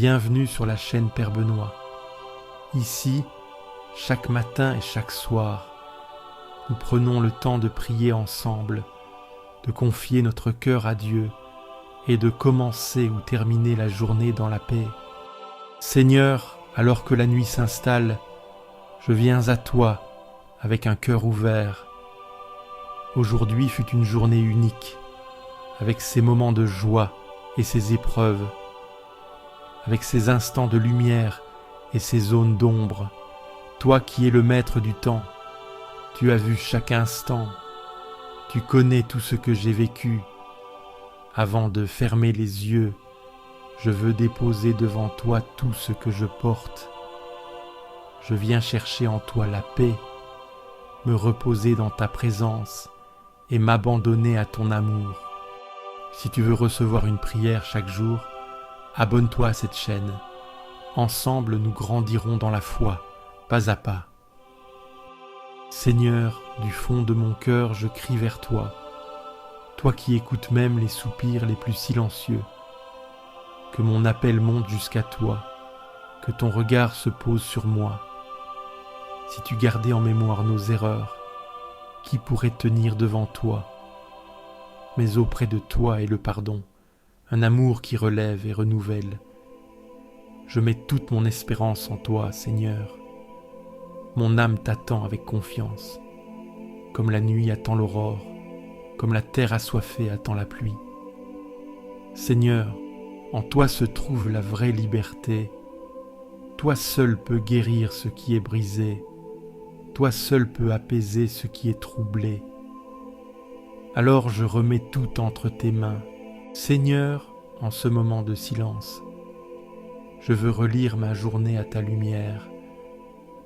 Bienvenue sur la chaîne Père Benoît. Ici, chaque matin et chaque soir, nous prenons le temps de prier ensemble, de confier notre cœur à Dieu et de commencer ou terminer la journée dans la paix. Seigneur, alors que la nuit s'installe, je viens à toi avec un cœur ouvert. Aujourd'hui fut une journée unique, avec ses moments de joie et ses épreuves, avec ses instants de lumière et ses zones d'ombre. Toi qui es le maître du temps, tu as vu chaque instant, tu connais tout ce que j'ai vécu. Avant de fermer les yeux, je veux déposer devant toi tout ce que je porte. Je viens chercher en toi la paix, me reposer dans ta présence et m'abandonner à ton amour. Si tu veux recevoir une prière chaque jour, abonne-toi à cette chaîne. Ensemble, nous grandirons dans la foi, pas à pas. Seigneur, du fond de mon cœur, je crie vers toi, toi qui écoutes même les soupirs les plus silencieux. Que mon appel monte jusqu'à toi, que ton regard se pose sur moi. Si tu gardais en mémoire nos erreurs, qui pourrait tenir devant toi? Mais auprès de toi est le pardon, un amour qui relève et renouvelle. Je mets toute mon espérance en toi, Seigneur. Mon âme t'attend avec confiance, comme la nuit attend l'aurore, comme la terre assoiffée attend la pluie. Seigneur, en toi se trouve la vraie liberté. Toi seul peux guérir ce qui est brisé. Toi seul peux apaiser ce qui est troublé. Alors je remets tout entre tes mains. Seigneur, en ce moment de silence, je veux relire ma journée à ta lumière.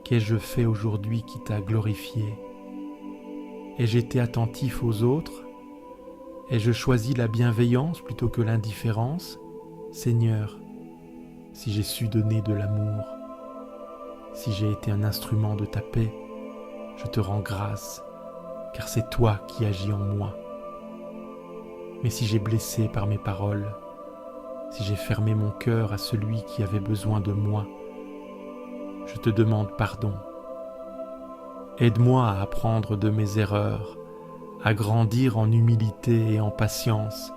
Qu'ai-je fait aujourd'hui qui t'a glorifié? Ai-je été attentif aux autres? Ai-je choisi la bienveillance plutôt que l'indifférence? Seigneur, si j'ai su donner de l'amour, si j'ai été un instrument de ta paix, je te rends grâce, car c'est toi qui agis en moi. Mais si j'ai blessé par mes paroles, si j'ai fermé mon cœur à celui qui avait besoin de moi, je te demande pardon. Aide-moi à apprendre de mes erreurs, à grandir en humilité et en patience,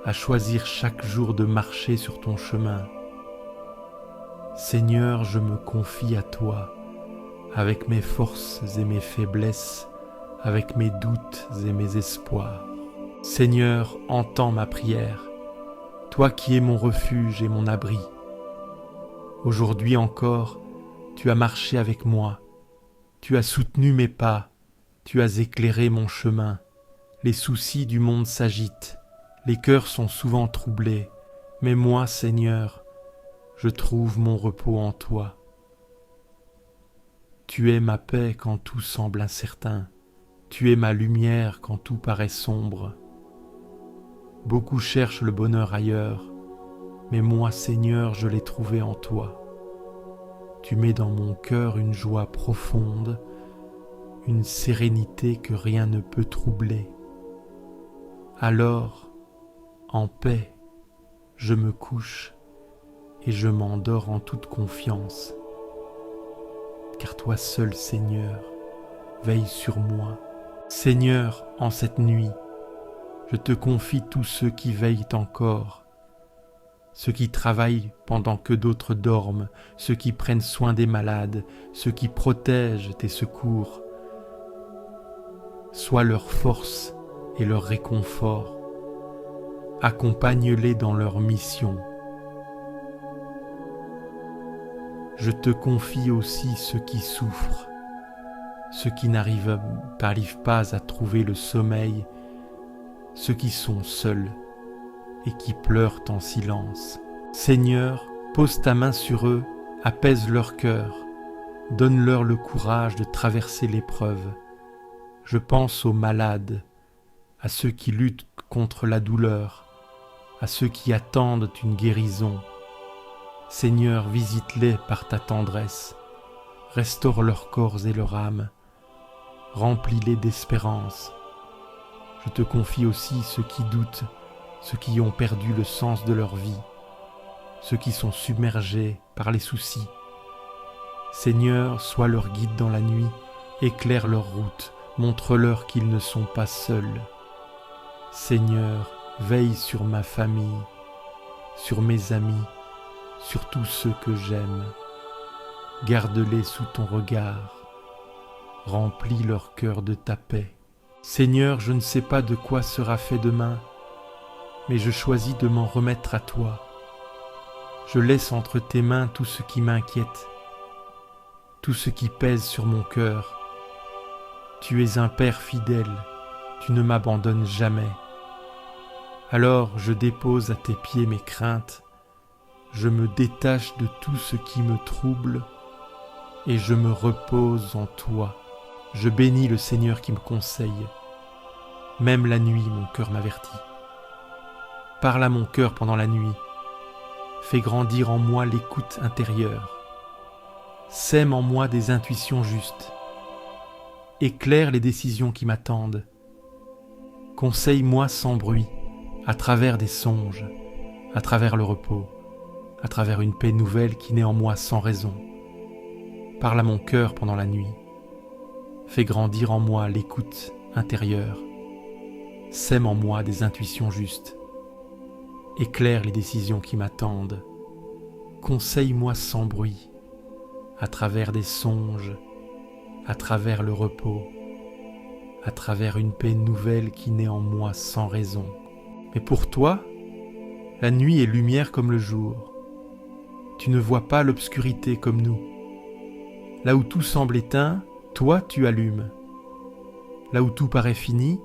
à choisir chaque jour de marcher sur ton chemin. Seigneur, je me confie à toi, avec mes forces et mes faiblesses, avec mes doutes et mes espoirs. Seigneur, entends ma prière, toi qui es mon refuge et mon abri. Aujourd'hui encore, tu as marché avec moi, tu as soutenu mes pas, tu as éclairé mon chemin. Les soucis du monde s'agitent, les cœurs sont souvent troublés, mais moi, Seigneur, je trouve mon repos en toi. Tu es ma paix quand tout semble incertain, tu es ma lumière quand tout paraît sombre. Beaucoup cherchent le bonheur ailleurs, mais moi, Seigneur, je l'ai trouvé en toi. Tu mets dans mon cœur une joie profonde, une sérénité que rien ne peut troubler. Alors, en paix, je me couche et je m'endors en toute confiance. Car toi seul, Seigneur, veille sur moi. Seigneur, en cette nuit, je te confie tous ceux qui veillent encore, ceux qui travaillent pendant que d'autres dorment, ceux qui prennent soin des malades, ceux qui protègent tes secours. Sois leur force et leur réconfort. Accompagne-les dans leur mission. Je te confie aussi ceux qui souffrent, ceux qui n'arrivent pas à trouver le sommeil, ceux qui sont seuls et qui pleurent en silence. Seigneur, pose ta main sur eux, apaise leur cœur, donne-leur le courage de traverser l'épreuve. Je pense aux malades, à ceux qui luttent contre la douleur, à ceux qui attendent une guérison. Seigneur, visite-les par ta tendresse, restaure leurs corps et leur âme, remplis-les d'espérance. Je te confie aussi ceux qui doutent, ceux qui ont perdu le sens de leur vie. ceux qui sont submergés par les soucis. Seigneur, sois leur guide dans la nuit, éclaire leur route, montre-leur qu'ils ne sont pas seuls. Seigneur, veille sur ma famille, sur mes amis, sur tous ceux que j'aime. Garde-les sous ton regard, remplis leur cœur de ta paix. Seigneur, je ne sais pas de quoi sera fait demain, mais je choisis de m'en remettre à toi. Je laisse entre tes mains tout ce qui m'inquiète, tout ce qui pèse sur mon cœur. Tu es un Père fidèle, tu ne m'abandonnes jamais. Alors je dépose à tes pieds mes craintes, je me détache de tout ce qui me trouble et je me repose en toi. Je bénis le Seigneur qui me conseille. Même la nuit, mon cœur m'avertit. Parle à mon cœur pendant la nuit. Fais grandir en moi l'écoute intérieure. Sème en moi des intuitions justes. Éclaire les décisions qui m'attendent. Conseille-moi sans bruit, à travers des songes, à travers le repos, à travers une paix nouvelle qui naît en moi sans raison. Parle à mon cœur pendant la nuit. Fais grandir en moi l'écoute intérieure. Sème en moi des intuitions justes. Éclaire les décisions qui m'attendent. Conseille-moi sans bruit, à travers des songes, à travers le repos, à travers une paix nouvelle qui naît en moi sans raison. Mais pour toi, la nuit est lumière comme le jour. Tu ne vois pas l'obscurité comme nous. Là où tout semble éteint, toi tu allumes. Là où tout paraît fini,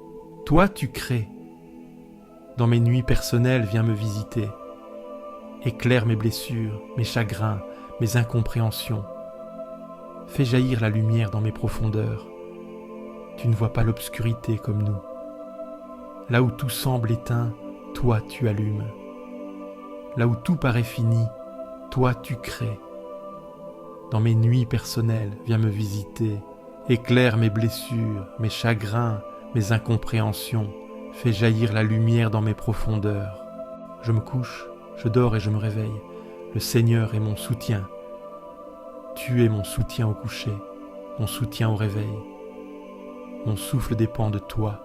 toi tu crées. Dans mes nuits personnelles, viens me visiter. Éclaire mes blessures, mes chagrins, mes incompréhensions. Fais jaillir la lumière dans mes profondeurs. Tu ne vois pas l'obscurité comme nous. Là où tout semble éteint, toi tu allumes. Là où tout paraît fini, toi tu crées. Dans mes nuits personnelles, viens me visiter. Éclaire mes blessures, mes chagrins, mes incompréhensions. Fais jaillir la lumière dans mes profondeurs. Je me couche, je dors et je me réveille. Le Seigneur est mon soutien. Tu es mon soutien au coucher, mon soutien au réveil. Mon souffle dépend de toi.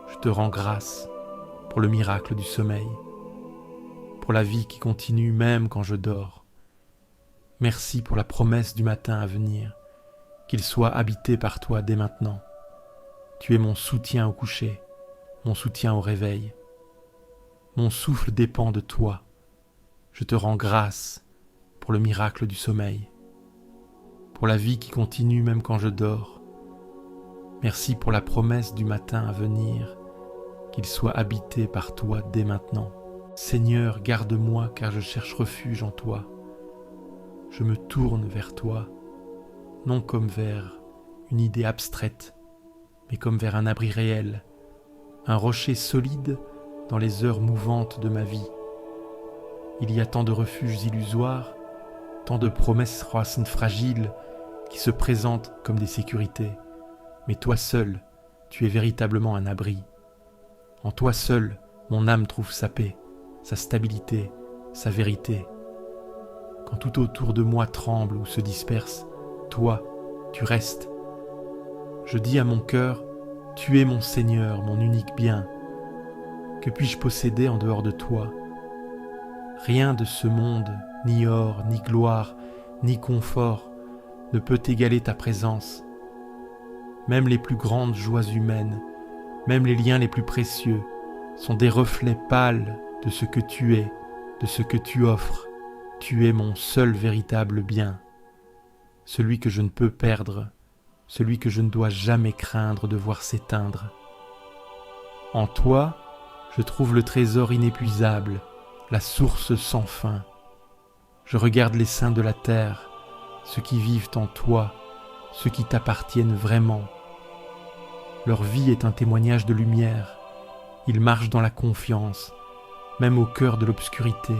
Je te rends grâce pour le miracle du sommeil, pour la vie qui continue même quand je dors. Merci pour la promesse du matin à venir, qu'il soit habité par toi dès maintenant. Tu es mon soutien au coucher, mon soutien au réveil. Mon souffle dépend de toi. Je te rends grâce pour le miracle du sommeil, pour la vie qui continue même quand je dors. Merci pour la promesse du matin à venir, qu'il soit habité par toi dès maintenant. Seigneur, garde-moi car je cherche refuge en toi. Je me tourne vers toi, non comme vers une idée abstraite, mais comme vers un abri réel, un rocher solide dans les heures mouvantes de ma vie. Il y a tant de refuges illusoires, tant de promesses racines fragiles qui se présentent comme des sécurités. Mais toi seul, tu es véritablement un abri. En toi seul, mon âme trouve sa paix, sa stabilité, sa vérité. Quand tout autour de moi tremble ou se disperse, toi, tu restes. Je dis à mon cœur, tu es mon Seigneur, mon unique bien. Que puis-je posséder en dehors de toi? Rien de ce monde, ni or, ni gloire, ni confort, ne peut égaler ta présence. Même les plus grandes joies humaines, même les liens les plus précieux, sont des reflets pâles de ce que tu es, de ce que tu offres. Tu es mon seul véritable bien, celui que je ne peux perdre, celui que je ne dois jamais craindre de voir s'éteindre. En toi, je trouve le trésor inépuisable, la source sans fin. Je regarde les saints de la terre, ceux qui vivent en toi, ceux qui t'appartiennent vraiment. Leur vie est un témoignage de lumière. Ils marchent dans la confiance, même au cœur de l'obscurité.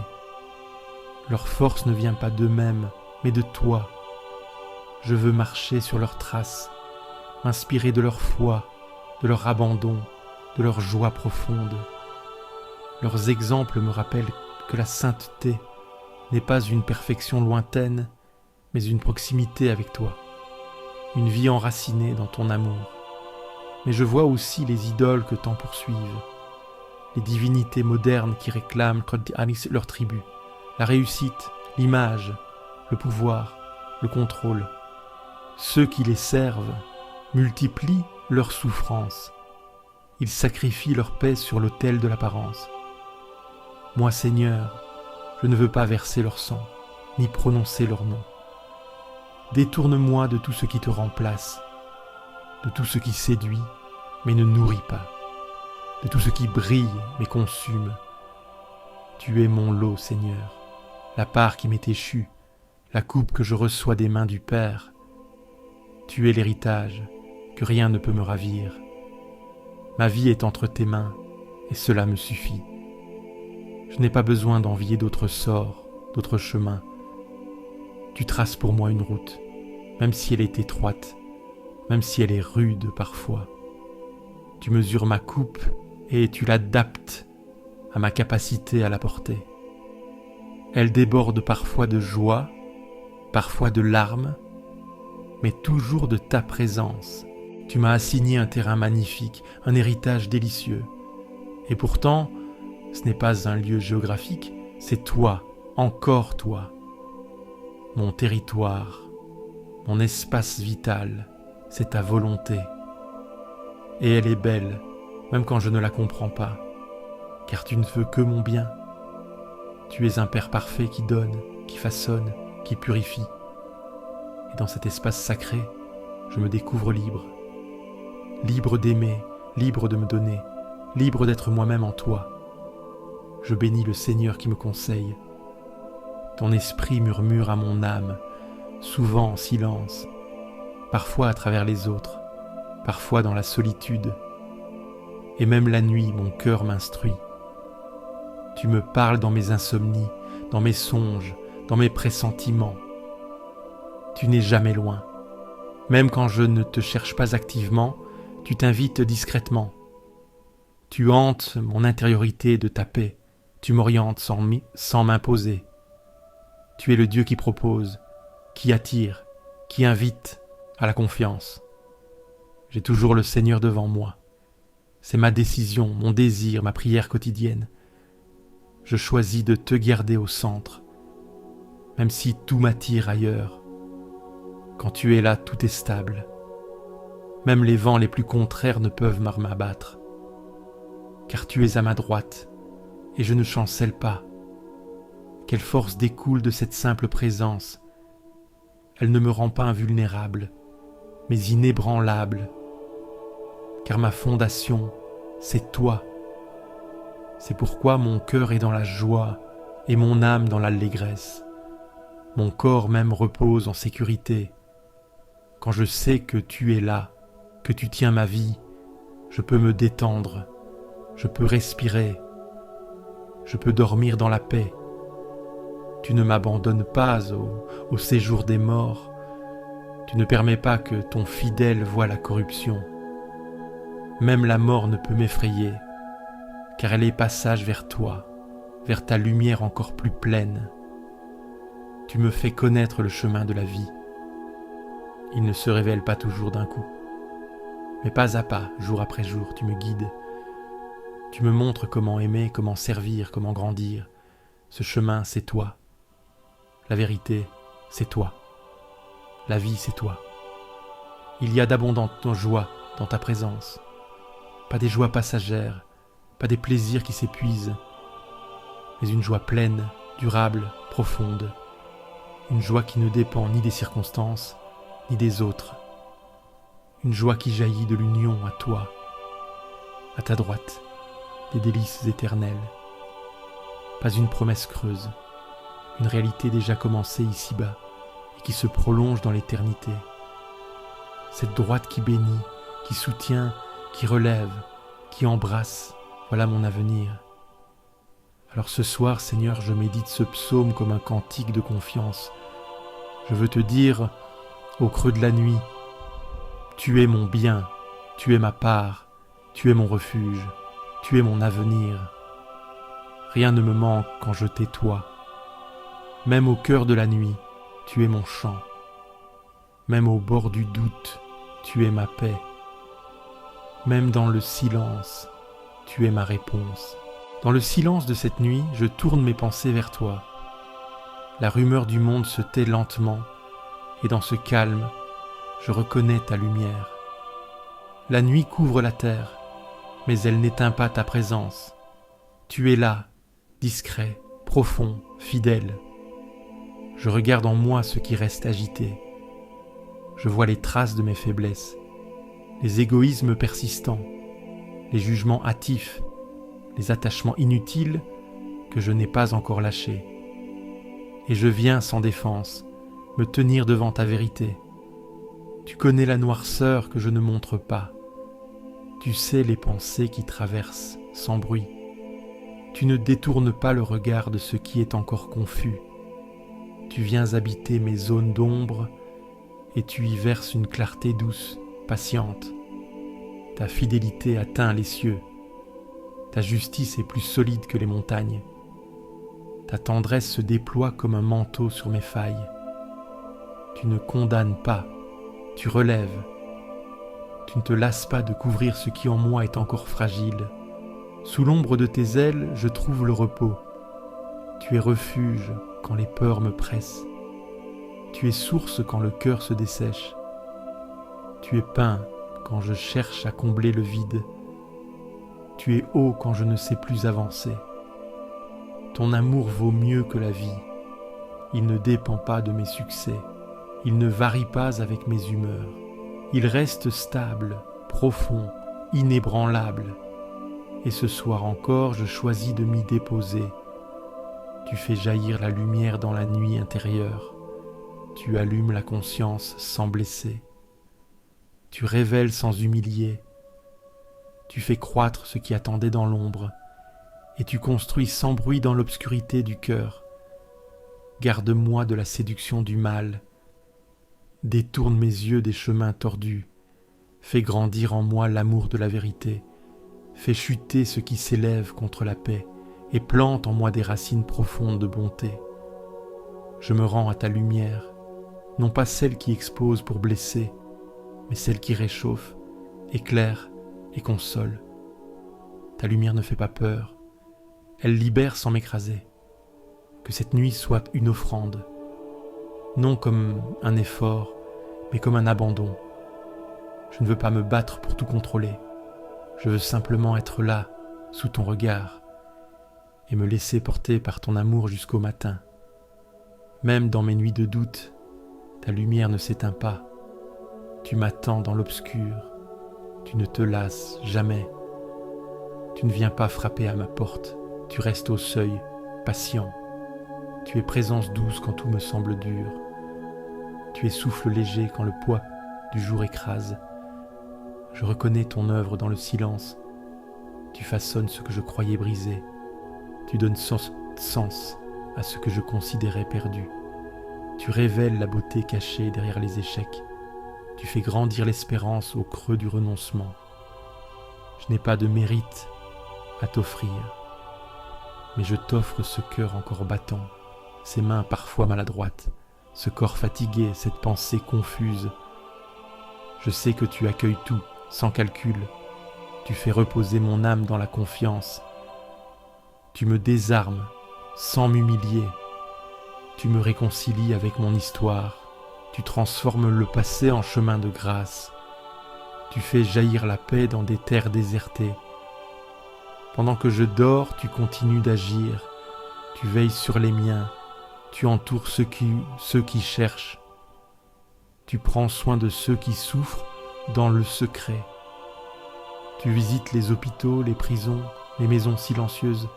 Leur force ne vient pas d'eux-mêmes, mais de toi. Je veux marcher sur leurs traces, m'inspirer de leur foi, de leur abandon, de leur joie profonde. Leurs exemples me rappellent que la sainteté n'est pas une perfection lointaine, mais une proximité avec toi, une vie enracinée dans ton amour. Mais je vois aussi les idoles que t'en poursuivent, les divinités modernes qui réclament leur tribu, la réussite, l'image, le pouvoir, le contrôle. Ceux qui les servent multiplient leurs souffrances. Ils sacrifient leur paix sur l'autel de l'apparence. Moi, Seigneur, je ne veux pas verser leur sang, ni prononcer leur nom. Détourne-moi de tout ce qui te remplace, de tout ce qui séduit, mais ne nourrit pas, de tout ce qui brille, mais consume. Tu es mon lot, Seigneur, la part qui m'est échue, la coupe que je reçois des mains du Père. Tu es l'héritage, que rien ne peut me ravir. Ma vie est entre tes mains, et cela me suffit. Je n'ai pas besoin d'envier d'autres sorts, d'autres chemins. Tu traces pour moi une route, même si elle est étroite, même si elle est rude parfois. Tu mesures ma coupe et tu l'adaptes à ma capacité à la porter. Elle déborde parfois de joie, parfois de larmes, mais toujours de ta présence. Tu m'as assigné un terrain magnifique, un héritage délicieux. Et pourtant, ce n'est pas un lieu géographique, c'est toi, encore toi. Mon territoire, mon espace vital, c'est ta volonté. Et elle est belle, même quand je ne la comprends pas, car tu ne veux que mon bien. Tu es un Père parfait qui donne, qui façonne, qui purifie. Et dans cet espace sacré, je me découvre libre. Libre d'aimer, libre de me donner, libre d'être moi-même en toi. Je bénis le Seigneur qui me conseille. Ton esprit murmure à mon âme, souvent en silence, parfois à travers les autres, parfois dans la solitude. Et même la nuit, mon cœur m'instruit. Tu me parles dans mes insomnies, dans mes songes, dans mes pressentiments. Tu n'es jamais loin. Même quand je ne te cherche pas activement, tu t'invites discrètement. Tu hantes mon intériorité de ta paix. Tu m'orientes sans m'imposer. Tu es le Dieu qui propose, qui attire, qui invite à la confiance. J'ai toujours le Seigneur devant moi. C'est ma décision, mon désir, ma prière quotidienne. Je choisis de te garder au centre, même si tout m'attire ailleurs. Quand tu es là, tout est stable. Même les vents les plus contraires ne peuvent m'abattre. Car tu es à ma droite, et je ne chancelle pas. Quelle force découle de cette simple présence. Elle ne me rend pas invulnérable, mais inébranlable. Car ma fondation, c'est toi. C'est pourquoi mon cœur est dans la joie et mon âme dans l'allégresse. Mon corps même repose en sécurité. Quand je sais que tu es là, que tu tiens ma vie, je peux me détendre, je peux respirer, je peux dormir dans la paix. Tu ne m'abandonnes pas au séjour des morts. Tu ne permets pas que ton fidèle voie la corruption. Même la mort ne peut m'effrayer, car elle est passage vers toi, vers ta lumière encore plus pleine. Tu me fais connaître le chemin de la vie. Il ne se révèle pas toujours d'un coup, mais pas à pas, jour après jour, tu me guides. Tu me montres comment aimer, comment servir, comment grandir. Ce chemin, c'est toi. La vérité, c'est toi. La vie, c'est toi. Il y a d'abondantes joies dans ta présence. Pas des joies passagères, pas des plaisirs qui s'épuisent, mais une joie pleine, durable, profonde. Une joie qui ne dépend ni des circonstances, ni des autres. Une joie qui jaillit de l'union à toi, à ta droite, des délices éternelles. Pas une promesse creuse, une réalité déjà commencée ici-bas et qui se prolonge dans l'éternité. Cette droite qui bénit, qui soutient, qui relève, qui embrasse, voilà mon avenir. Alors ce soir, Seigneur, je médite ce psaume comme un cantique de confiance. Je veux te dire, au creux de la nuit, tu es mon bien, tu es ma part, tu es mon refuge, tu es mon avenir. rien ne me manque quand je t'ai toi. Même au cœur de la nuit, tu es mon chant. Même au bord du doute, tu es ma paix. Même dans le silence, tu es ma réponse. Dans le silence de cette nuit, je tourne mes pensées vers toi. La rumeur du monde se tait lentement, et dans ce calme, je reconnais ta lumière. La nuit couvre la terre, mais elle n'éteint pas ta présence. Tu es là, discret, profond, fidèle. Je regarde en moi ce qui reste agité. Je vois les traces de mes faiblesses, les égoïsmes persistants, les jugements hâtifs, les attachements inutiles que je n'ai pas encore lâchés. Et je viens sans défense, me tenir devant ta vérité. Tu connais la noirceur que je ne montre pas. Tu sais les pensées qui traversent sans bruit. Tu ne détournes pas le regard de ce qui est encore confus. Tu viens habiter mes zones d'ombre et tu y verses une clarté douce, patiente. Ta fidélité atteint les cieux. Ta justice est plus solide que les montagnes. Ta tendresse se déploie comme un manteau sur mes failles. Tu ne condamnes pas, tu relèves. Tu ne te lasses pas de couvrir ce qui en moi est encore fragile. Sous l'ombre de tes ailes, je trouve le repos. Tu es refuge quand les peurs me pressent. Tu es source quand le cœur se dessèche. Tu es pain quand je cherche à combler le vide. Tu es eau quand je ne sais plus avancer. Ton amour vaut mieux que la vie. Il ne dépend pas de mes succès. Il ne varie pas avec mes humeurs. Il reste stable, profond, inébranlable. Et ce soir encore, je choisis de m'y déposer. Tu fais jaillir la lumière dans la nuit intérieure. Tu allumes la conscience sans blesser. Tu révèles sans humilier. Tu fais croître ce qui attendait dans l'ombre. Et tu construis sans bruit dans l'obscurité du cœur. Garde-moi de la séduction du mal. Détourne mes yeux des chemins tordus. Fais grandir en moi l'amour de la vérité. Fais chuter ce qui s'élève contre la paix et plante en moi des racines profondes de bonté. Je me rends à ta lumière, non pas celle qui expose pour blesser, mais celle qui réchauffe, éclaire et console. Ta lumière ne fait pas peur, elle libère sans m'écraser. Que cette nuit soit une offrande, non comme un effort, mais comme un abandon. Je ne veux pas me battre pour tout contrôler. Je veux simplement être là, sous ton regard, et me laisser porter par ton amour jusqu'au matin. Même dans mes nuits de doute, ta lumière ne s'éteint pas. Tu m'attends dans l'obscur, tu ne te lasses jamais. Tu ne viens pas frapper à ma porte, tu restes au seuil, patient. Tu es présence douce quand tout me semble dur. Tu es souffle léger quand le poids du jour écrase. Je reconnais ton œuvre dans le silence. Tu façonnes ce que je croyais brisé. Tu donnes sens à ce que je considérais perdu. Tu révèles la beauté cachée derrière les échecs. Tu fais grandir l'espérance au creux du renoncement. Je n'ai pas de mérite à t'offrir, mais je t'offre ce cœur encore battant, ces mains parfois maladroites, ce corps fatigué, cette pensée confuse. Je sais que tu accueilles tout, sans calcul. Tu fais reposer mon âme dans la confiance. Tu me désarmes sans m'humilier. Tu me réconcilies avec mon histoire. Tu transformes le passé en chemin de grâce. Tu fais jaillir la paix dans des terres désertées. Pendant que je dors, tu continues d'agir. Tu veilles sur les miens. Tu entoures ceux qui cherchent. Tu prends soin de ceux qui souffrent dans le secret. Tu visites les hôpitaux, les prisons, les maisons silencieuses.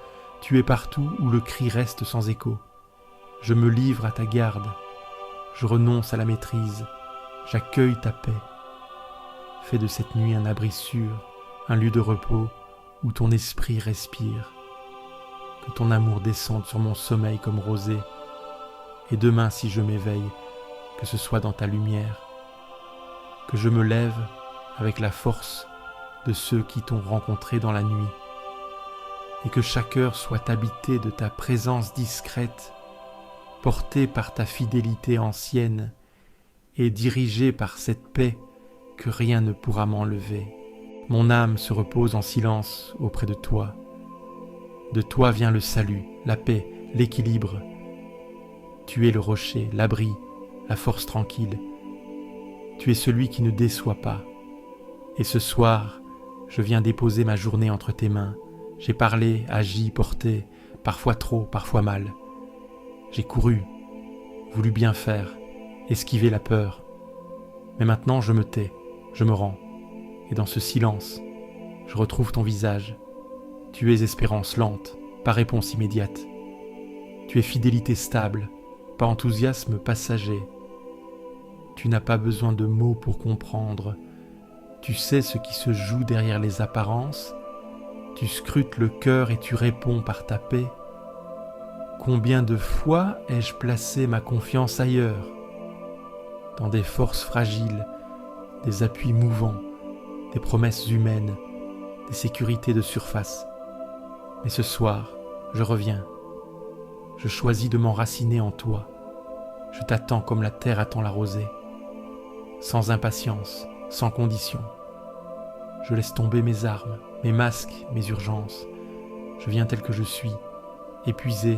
Tu es partout où le cri reste sans écho. Je me livre à ta garde. Je renonce à la maîtrise. J'accueille ta paix. Fais de cette nuit un abri sûr, un lieu de repos où ton esprit respire. Que ton amour descende sur mon sommeil comme rosée. Et demain, si je m'éveille, que ce soit dans ta lumière. Que je me lève avec la force de ceux qui t'ont rencontré dans la nuit. et que chaque heure soit habitée de ta présence discrète, portée par ta fidélité ancienne et dirigée par cette paix que rien ne pourra m'enlever. Mon âme se repose en silence auprès de toi. De toi vient le salut, la paix, l'équilibre. Tu es le rocher, l'abri, la force tranquille. Tu es celui qui ne déçoit pas. Et ce soir, je viens déposer ma journée entre tes mains. J'ai parlé, agi, porté, parfois trop, parfois mal. J'ai couru, voulu bien faire, esquiver la peur. Mais maintenant je me tais, je me rends. Et dans ce silence, je retrouve ton visage. Tu es espérance lente, pas réponse immédiate. Tu es fidélité stable, pas enthousiasme passager. Tu n'as pas besoin de mots pour comprendre. Tu sais ce qui se joue derrière les apparences. Tu scrutes le cœur et tu réponds par ta paix. Combien de fois ai-je placé ma confiance ailleurs, dans des forces fragiles, des appuis mouvants, des promesses humaines, des sécurités de surface. Mais ce soir, je reviens. Je choisis de m'enraciner en toi. Je t'attends comme la terre attend la rosée, sans impatience, sans condition. Je laisse tomber mes armes, mes masques, mes urgences. Je viens tel que je suis, épuisé,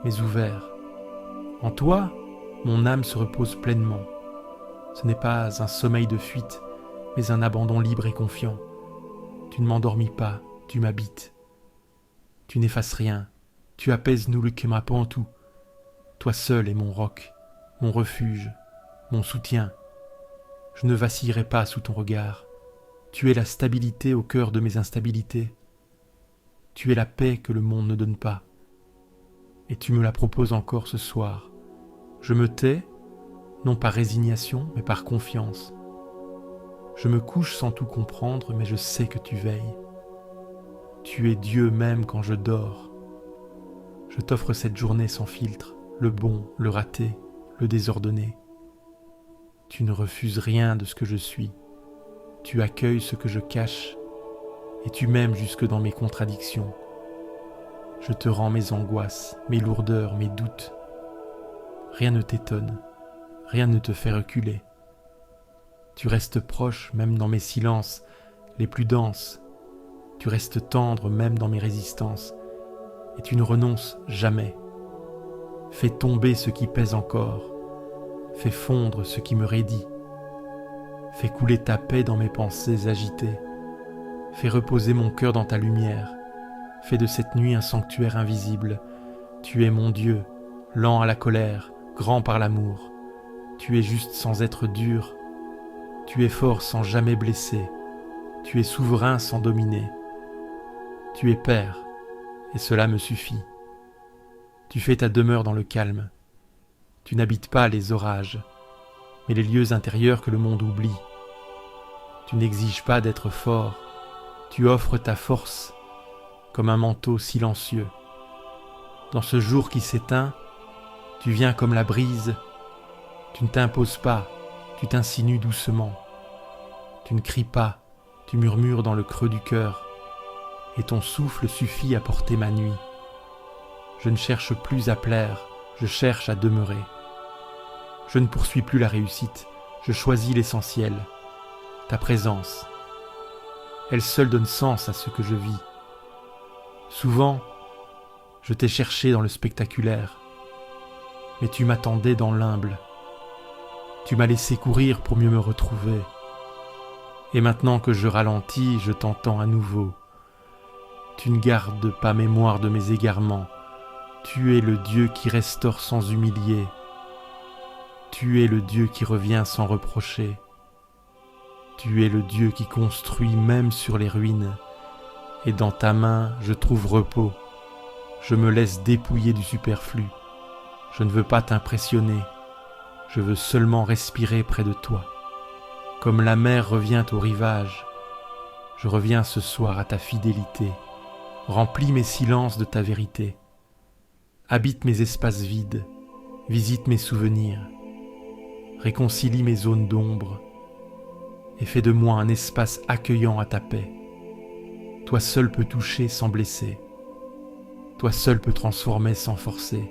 mais ouvert. En toi, mon âme se repose pleinement. Ce n'est pas un sommeil de fuite, mais un abandon libre et confiant. Tu ne m'endormis pas, tu m'habites. Tu n'effaces rien, tu apaises nous le Kemapantu. Toi seul es mon roc, mon refuge, mon soutien. Je ne vacillerai pas sous ton regard. Tu es la stabilité au cœur de mes instabilités. Tu es la paix que le monde ne donne pas. Et tu me la proposes encore ce soir. Je me tais, non par résignation, mais par confiance. Je me couche sans tout comprendre, mais je sais que tu veilles. Tu es Dieu même quand je dors. Je t'offre cette journée sans filtre, le bon, le raté, le désordonné. Tu ne refuses rien de ce que je suis. Tu accueilles ce que je cache, et tu m'aimes jusque dans mes contradictions. Je te rends mes angoisses, mes lourdeurs, mes doutes. Rien ne t'étonne, rien ne te fait reculer. Tu restes proche même dans mes silences les plus denses. Tu restes tendre même dans mes résistances, et tu ne renonces jamais. Fais tomber ce qui pèse encore, fais fondre ce qui me raidit. Fais couler ta paix dans mes pensées agitées. Fais reposer mon cœur dans ta lumière. Fais de cette nuit un sanctuaire invisible. Tu es mon Dieu, lent à la colère, grand par l'amour. Tu es juste sans être dur. Tu es fort sans jamais blesser. Tu es souverain sans dominer. Tu es Père, et cela me suffit. Tu fais ta demeure dans le calme. Tu n'habites pas les orages, mais les lieux intérieurs que le monde oublie. Tu n'exiges pas d'être fort, tu offres ta force comme un manteau silencieux. Dans ce jour qui s'éteint, tu viens comme la brise, tu ne t'imposes pas, tu t'insinues doucement. Tu ne cries pas, tu murmures dans le creux du cœur, et ton souffle suffit à porter ma nuit. Je ne cherche plus à plaire, je cherche à demeurer. Je ne poursuis plus la réussite, je choisis l'essentiel, ta présence. Elle seule donne sens à ce que je vis. Souvent, je t'ai cherché dans le spectaculaire, mais tu m'attendais dans l'humble. Tu m'as laissé courir pour mieux me retrouver. Et maintenant que je ralentis, je t'entends à nouveau. Tu ne gardes pas mémoire de mes égarements. Tu es le Dieu qui restaure sans humilier. Tu es le Dieu qui revient sans reprocher. Tu es le Dieu qui construit même sur les ruines. Et dans ta main, je trouve repos. Je me laisse dépouiller du superflu. Je ne veux pas t'impressionner. Je veux seulement respirer près de toi. Comme la mer revient au rivage, je reviens ce soir à ta fidélité. Remplis mes silences de ta vérité. Habite mes espaces vides, visite mes souvenirs, réconcilie mes zones d'ombre et fais de moi un espace accueillant à ta paix. Toi seul peux toucher sans blesser. Toi seul peux transformer sans forcer.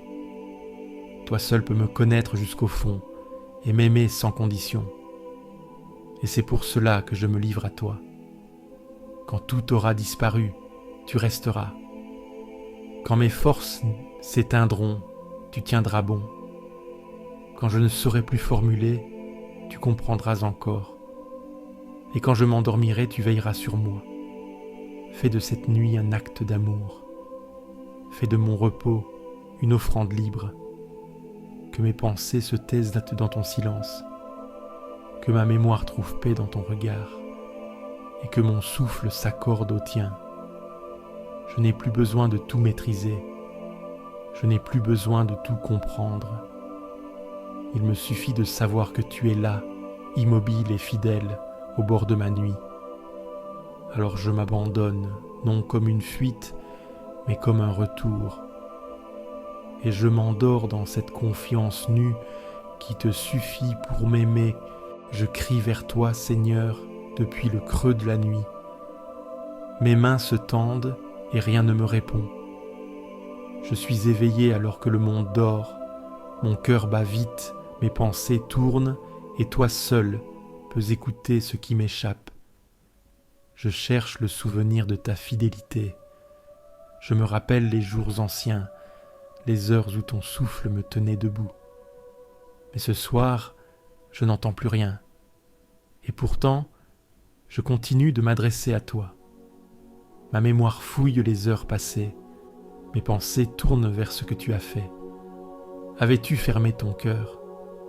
Toi seul peux me connaître jusqu'au fond et m'aimer sans condition. Et c'est pour cela que je me livre à toi. Quand tout aura disparu, tu resteras. Quand mes forces s'éteindront, tu tiendras bon. Quand je ne saurai plus formuler, tu comprendras encore. Et quand je m'endormirai, tu veilleras sur moi. Fais de cette nuit un acte d'amour. Fais de mon repos une offrande libre. Que mes pensées se taisent dans ton silence. Que ma mémoire trouve paix dans ton regard. Et que mon souffle s'accorde au tien. Je n'ai plus besoin de tout maîtriser. Je n'ai plus besoin de tout comprendre. Il me suffit de savoir que tu es là, immobile et fidèle, au bord de ma nuit. Alors je m'abandonne, non comme une fuite, mais comme un retour. Et je m'endors dans cette confiance nue qui te suffit pour m'aimer. Je crie vers toi, Seigneur, depuis le creux de la nuit. Mes mains se tendent et rien ne me répond. Je suis éveillé alors que le monde dort. Mon cœur bat vite, mes pensées tournent, et toi seul peux écouter ce qui m'échappe. Je cherche le souvenir de ta fidélité. Je me rappelle les jours anciens, les heures où ton souffle me tenait debout. Mais ce soir, je n'entends plus rien. Et pourtant, je continue de m'adresser à toi. Ma mémoire fouille les heures passées. Mes pensées tournent vers ce que tu as fait. Avais-tu fermé ton cœur?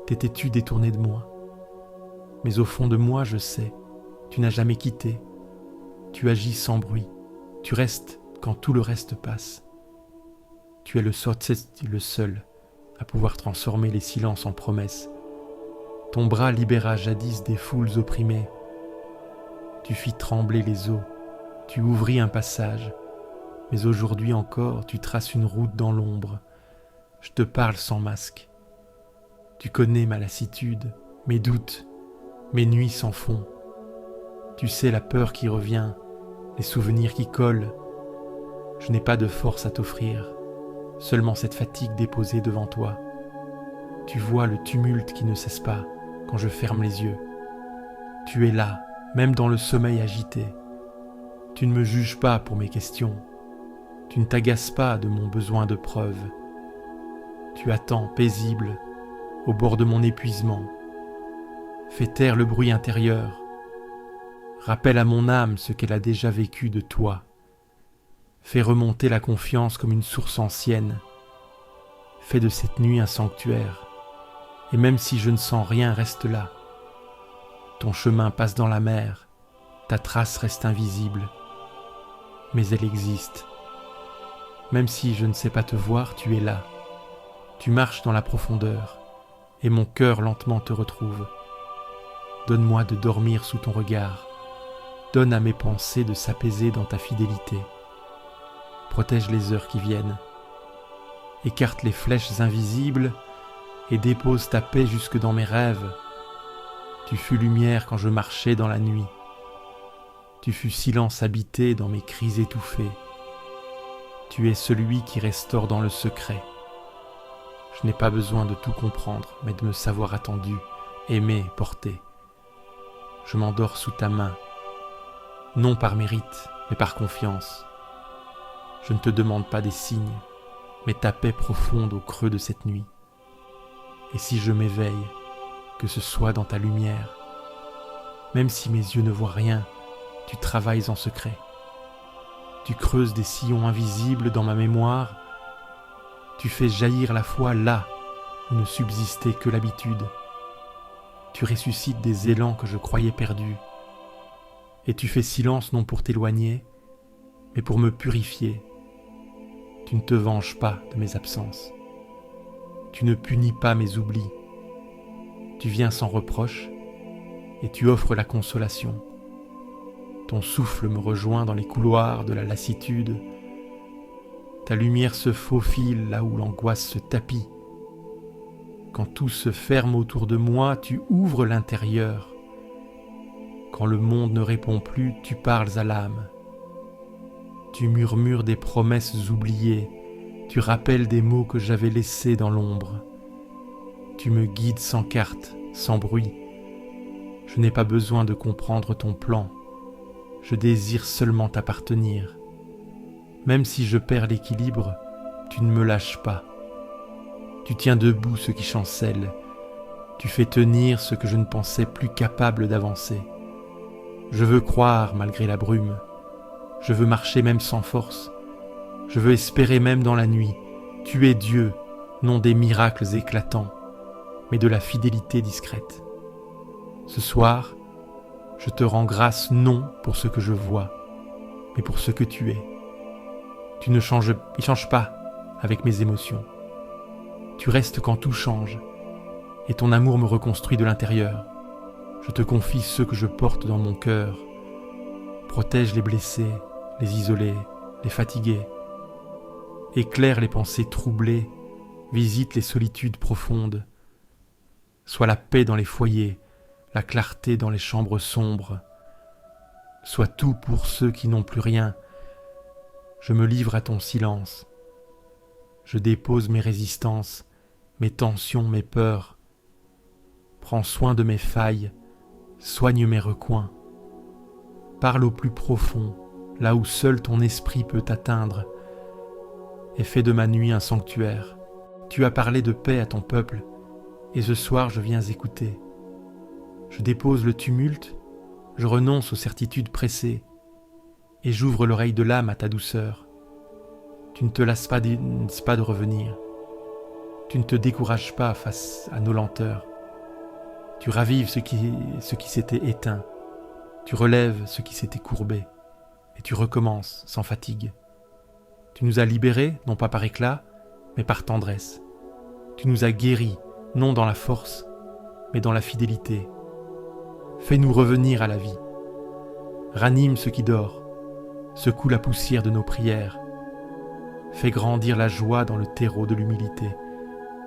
T'étais-tu détourné de moi? Mais au fond de moi, je sais, tu n'as jamais quitté. Tu agis sans bruit. Tu restes quand tout le reste passe. Tu es le seul à pouvoir transformer les silences en promesses. Ton bras libéra jadis des foules opprimées. Tu fis trembler les eaux. Tu ouvris un passage. Mais aujourd'hui encore, tu traces une route dans l'ombre. Je te parle sans masque. Tu connais ma lassitude, mes doutes, mes nuits sans fond. Tu sais la peur qui revient, les souvenirs qui collent. Je n'ai pas de force à t'offrir, seulement cette fatigue déposée devant toi. Tu vois le tumulte qui ne cesse pas quand je ferme les yeux. Tu es là, même dans le sommeil agité. Tu ne me juges pas pour mes questions. Tu ne t'agaces pas de mon besoin de preuves. Tu attends, paisible, au bord de mon épuisement. Fais taire le bruit intérieur. Rappelle à mon âme ce qu'elle a déjà vécu de toi. Fais remonter la confiance comme une source ancienne. Fais de cette nuit un sanctuaire. Et même si je ne sens rien, reste là. Ton chemin passe dans la mer. Ta trace reste invisible. Mais elle existe. Même si je ne sais pas te voir, tu es là. Tu marches dans la profondeur, et mon cœur lentement te retrouve. Donne-moi de dormir sous ton regard. Donne à mes pensées de s'apaiser dans ta fidélité. Protège les heures qui viennent. Écarte les flèches invisibles et dépose ta paix jusque dans mes rêves. Tu fus lumière quand je marchais dans la nuit. Tu fus silence habité dans mes cris étouffés. Tu es celui qui restaure dans le secret. Je n'ai pas besoin de tout comprendre, mais de me savoir attendu, aimé, porté. Je m'endors sous ta main, non par mérite, mais par confiance. Je ne te demande pas des signes, mais ta paix profonde au creux de cette nuit. Et si je m'éveille, que ce soit dans ta lumière, même si mes yeux ne voient rien, tu travailles en secret. Tu creuses des sillons invisibles dans ma mémoire. Tu fais jaillir la foi là où ne subsistait que l'habitude. Tu ressuscites des élans que je croyais perdus. Et tu fais silence non pour t'éloigner, mais pour me purifier. Tu ne te venges pas de mes absences. Tu ne punis pas mes oublis. Tu viens sans reproche et tu offres la consolation. Ton souffle me rejoint dans les couloirs de la lassitude. Ta lumière se faufile là où l'angoisse se tapit. Quand tout se ferme autour de moi, tu ouvres l'intérieur. Quand le monde ne répond plus, tu parles à l'âme. Tu murmures des promesses oubliées Tu rappelles des mots que j'avais laissés dans l'ombre. Tu me guides sans carte, sans bruit. Je n'ai pas besoin de comprendre ton plan. Je désire seulement t'appartenir. Même si je perds l'équilibre, tu ne me lâches pas. Tu tiens debout ce qui chancelle. Tu fais tenir ce que je ne pensais plus capable d'avancer. Je veux croire malgré la brume. Je veux marcher même sans force. Je veux espérer même dans la nuit. Tu es Dieu, non des miracles éclatants, mais de la fidélité discrète. Ce soir, je te rends grâce non pour ce que je vois, mais pour ce que tu es. Tu ne changes pas avec mes émotions. Tu restes quand tout change, et ton amour me reconstruit de l'intérieur. Je te confie ceux que je porte dans mon cœur. Protège les blessés, les isolés, les fatigués. Éclaire les pensées troublées, visite les solitudes profondes. Sois la paix dans les foyers, la clarté dans les chambres sombres. Sois tout pour ceux qui n'ont plus rien. Je me livre à ton silence. Je dépose mes résistances, mes tensions, mes peurs. Prends soin de mes failles, soigne mes recoins. Parle au plus profond, là où seul ton esprit peut atteindre, et fais de ma nuit un sanctuaire. Tu as parlé de paix à ton peuple, et ce soir je viens écouter. Je dépose le tumulte, je renonce aux certitudes pressées, et j'ouvre l'oreille de l'âme à ta douceur. Tu ne te lasses pas de revenir. Tu ne te décourages pas face à nos lenteurs. Tu ravives ce qui s'était éteint. Tu relèves ce qui s'était courbé. Et tu recommences sans fatigue. Tu nous as libérés, non pas par éclat, mais par tendresse. Tu nous as guéris, non dans la force, mais dans la fidélité. Fais-nous revenir à la vie. Ranime ce qui dort. Secoue la poussière de nos prières. Fais grandir la joie dans le terreau de l'humilité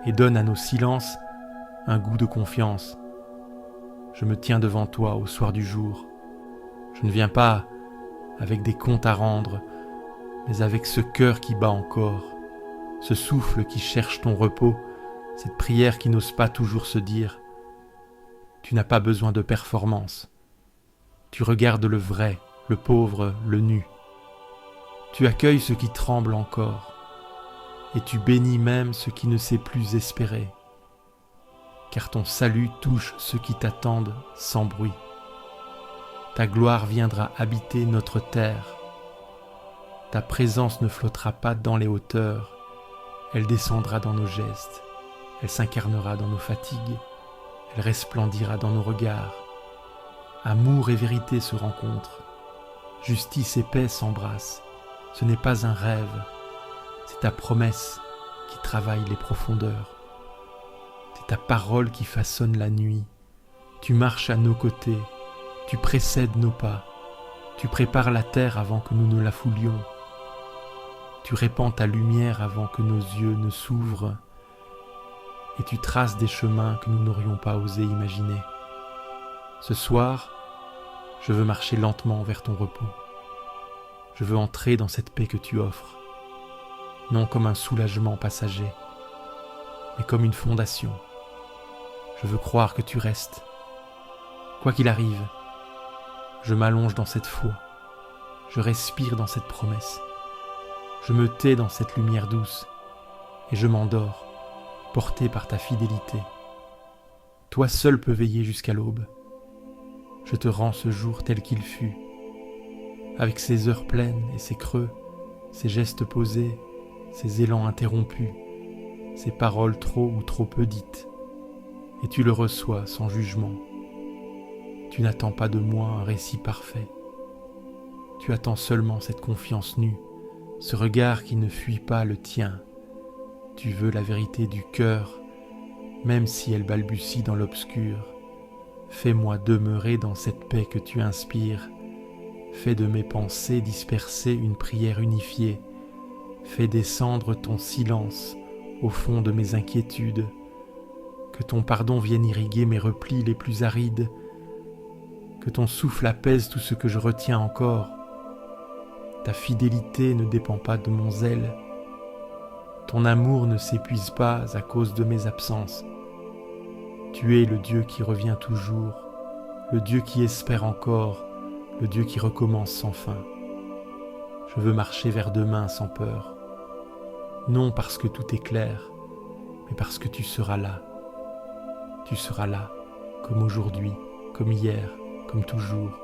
et donne à nos silences un goût de confiance. Je me tiens devant toi au soir du jour. Je ne viens pas avec des comptes à rendre, mais avec ce cœur qui bat encore, ce souffle qui cherche ton repos, cette prière qui n'ose pas toujours se dire. Tu n'as pas besoin de performance. Tu regardes le vrai, le pauvre, le nu. Tu accueilles ce qui tremble encore, et tu bénis même ce qui ne sait plus espérer, car ton salut touche ceux qui t'attendent sans bruit. Ta gloire viendra habiter notre terre. Ta présence ne flottera pas dans les hauteurs, elle descendra dans nos gestes, elle s'incarnera dans nos fatigues, elle resplendira dans nos regards. Amour et vérité se rencontrent, justice et paix s'embrassent. Ce n'est pas un rêve, c'est ta promesse qui travaille les profondeurs. C'est ta parole qui façonne la nuit. Tu marches à nos côtés, tu précèdes nos pas, tu prépares la terre avant que nous ne la foulions. Tu répands ta lumière avant que nos yeux ne s'ouvrent, et tu traces des chemins que nous n'aurions pas osé imaginer. Ce soir, je veux marcher lentement vers ton repos. Je veux entrer dans cette paix que tu offres, non comme un soulagement passager, mais comme une fondation. Je veux croire que tu restes. Quoi qu'il arrive, je m'allonge dans cette foi, je respire dans cette promesse, je me tais dans cette lumière douce, et je m'endors, porté par ta fidélité. Toi seul peux veiller jusqu'à l'aube. Je te rends ce jour tel qu'il fut, avec ses heures pleines et ses creux, ses gestes posés, ses élans interrompus, ses paroles trop ou trop peu dites, et tu le reçois sans jugement. Tu n'attends pas de moi un récit parfait. Tu attends seulement cette confiance nue, ce regard qui ne fuit pas le tien. Tu veux la vérité du cœur, même si elle balbutie dans l'obscur. Fais-moi demeurer dans cette paix que tu inspires. Fais de mes pensées dispersées une prière unifiée. Fais descendre ton silence au fond de mes inquiétudes. Que ton pardon vienne irriguer mes replis les plus arides. Que ton souffle apaise tout ce que je retiens encore. Ta fidélité ne dépend pas de mon zèle. Ton amour ne s'épuise pas à cause de mes absences. Tu es le Dieu qui revient toujours, le Dieu qui espère encore, le Dieu qui recommence sans fin. Je veux marcher vers demain sans peur, non parce que tout est clair, mais parce que tu seras là. Tu seras là, comme aujourd'hui, comme hier, comme toujours.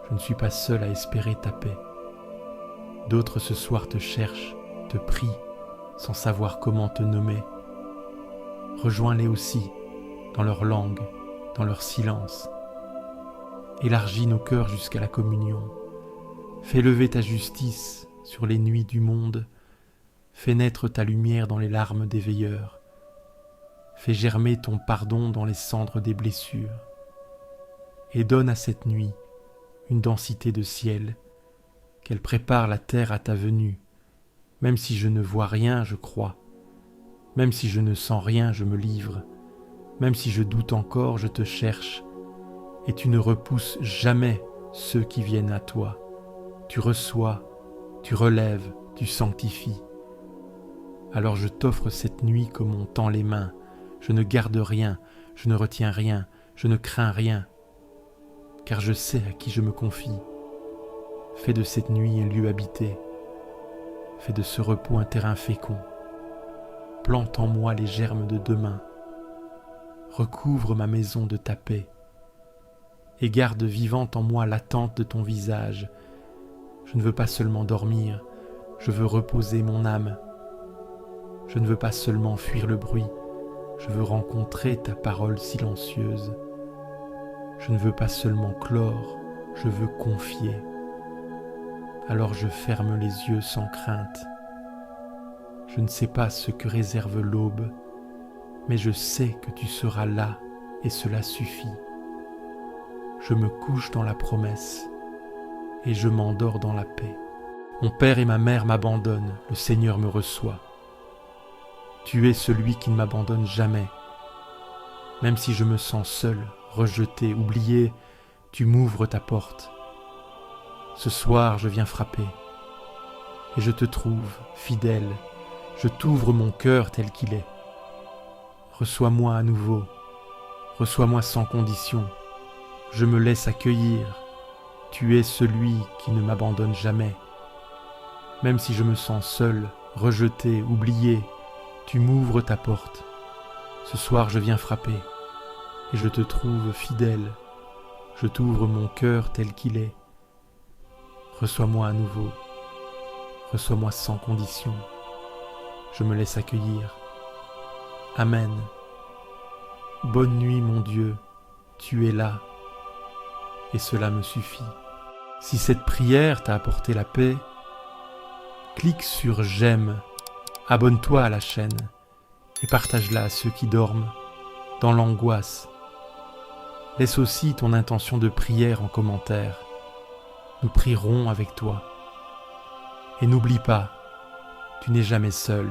Je ne suis pas seul à espérer ta paix. D'autres ce soir te cherchent, te prient, sans savoir comment te nommer. Rejoins-les aussi, dans leur langue, dans leur silence. Élargis nos cœurs jusqu'à la communion. Fais lever ta justice sur les nuits du monde. Fais naître ta lumière dans les larmes des veilleurs. Fais germer ton pardon dans les cendres des blessures. Et donne à cette nuit une densité de ciel, qu'elle prépare la terre à ta venue. Même si je ne vois rien, je crois. Même si je ne sens rien, je me livre. Même si je doute encore, je te cherche. Et tu ne repousses jamais ceux qui viennent à toi. Tu reçois, tu relèves, tu sanctifies. Alors je t'offre cette nuit comme on tend les mains. Je ne garde rien, je ne retiens rien, je ne crains rien. Car je sais à qui je me confie. Fais de cette nuit un lieu habité. Fais de ce repos un terrain fécond. Plante en moi les germes de demain. Recouvre ma maison de ta paix. Et garde vivante en moi l'attente de ton visage. Je ne veux pas seulement dormir, je veux reposer mon âme. Je ne veux pas seulement fuir le bruit, je veux rencontrer ta parole silencieuse. Je ne veux pas seulement clore, je veux confier. Alors je ferme les yeux sans crainte. Je ne sais pas ce que réserve l'aube, mais je sais que tu seras là et cela suffit. Je me couche dans la promesse et je m'endors dans la paix. Mon père et ma mère m'abandonnent, le Seigneur me reçoit. Tu es celui qui ne m'abandonne jamais. Même si je me sens seul, rejeté, oublié, tu m'ouvres ta porte. Ce soir, je viens frapper. Et je te trouve fidèle. Je t'ouvre mon cœur tel qu'il est. Reçois-moi à nouveau. Reçois-moi sans condition. Je me laisse accueillir. Tu es celui qui ne m'abandonne jamais. Même si je me sens seul, rejeté, oublié, tu m'ouvres ta porte. Ce soir, je viens frapper. Et je te trouve fidèle. Je t'ouvre mon cœur tel qu'il est. Reçois-moi à nouveau. Reçois-moi sans condition. Je me laisse accueillir. Amen. Bonne nuit, mon Dieu. Tu es là. Et cela me suffit. Si cette prière t'a apporté la paix, clique sur j'aime, abonne-toi à la chaîne et partage-la à ceux qui dorment dans l'angoisse. Laisse aussi ton intention de prière en commentaire. Nous prierons avec toi. Et n'oublie pas, tu n'es jamais seul.